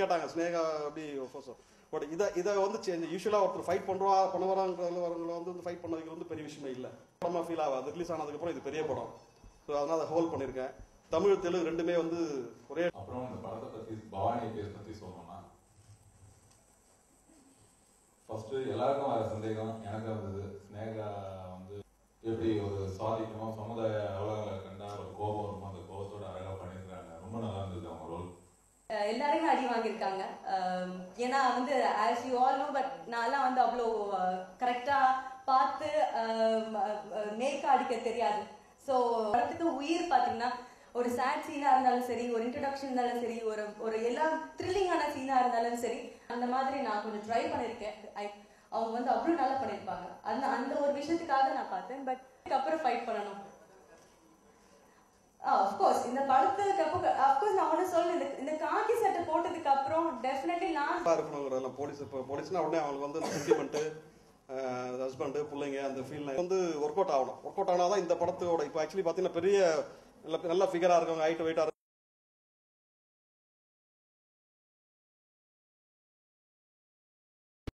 கேட்டாங்க ஸ்னேகா அப்படி பட் இதை வந்து யூஸ்வலா ஒருத்தர் ஃபைட் பண்ண வரவங்களை வந்து ஃபைட் பண்ண வைக்கிறது வந்து பெரிய விஷயமே இல்லை. படமா ஃபீல் ஆகாது. ரிலீஸ் ஆனதுக்கப்புறம் இது பெரிய படம். ஸோ அதனால அதை ஹோல்ட் பண்ணியிருக்கேன். தமிழ் தெலுங்கு ரெண்டுமே வந்து ஒரே. அப்புறம் இந்த படத்தை பத்தி பவானி பேர் பத்தி சொல்லணும்னா ஃபர்ஸ்ட் எல்லாருக்கும் வர சந்தேகம் எனக்கு இருந்தது. ஸ்னேகா வந்து எப்படி ஒரு சாதிக்கணும், சமுதாய அலுவலங்களை கண்டா ஒரு கோபம் இருக்கும், அந்த கோபத்தோட அழகா பண்ணியிருக்காங்க. ரொம்ப நல்லா இருந்தது அவங்க ரோல். எல்லாருமே அடி வாங்கியிருக்காங்க. ஏன்னா வந்து as you all know, but நான்லாம் வந்து அவ்வளோ கரெக்டா பார்த்து நேக்கா அடிக்க தெரியாது. ஸோ படத்துக்கு உயிர் பார்த்தீங்கன்னா ஒரு சேட் சீனா இருந்தாலும் சரி, ஒரு இன்ட்ரடக்ஷன் இருந்தாலும் சரி, ஒரு எல்லா த்ரில்லிங்கான சீனா இருந்தாலும் சரி, அந்த மாதிரி நான் கொஞ்சம் ட்ரை பண்ணியிருக்கேன். அவங்க வந்து அவ்வளோ நல்லா பண்ணியிருப்பாங்க. அந்த ஒரு விஷயத்துக்காக நான் பார்த்தேன். பட் அப்புறம் ஃபைட் பண்ணணும். அஃப்கோர்ஸ் இந்த படத்துக்கு அப்புறம் அஃப்கோர்ஸ் நான் ஒன்று சொல்ல, இந்த காக்கி சட்டை போட்டதுக்கு அப்புறம் டெஃபினெட்லி நான் இருக்கணுங்கிறதெல்லாம் போலீஸ்னா உடனே அவங்களுக்கு வந்து சென்டிமெண்ட், ஹஸ்பண்ட், பிள்ளைங்க அந்த ஃபீல் வந்து ஒர்க் அவுட் ஆகணும். ஒர்க் அவுட் ஆனால் தான் இந்த படத்தோட இப்போ ஆக்சுவலி பார்த்தீங்கன்னா பெரிய நல்ல ஃபிகராக இருக்கவங்க, ஹைட் வெயிட்டாக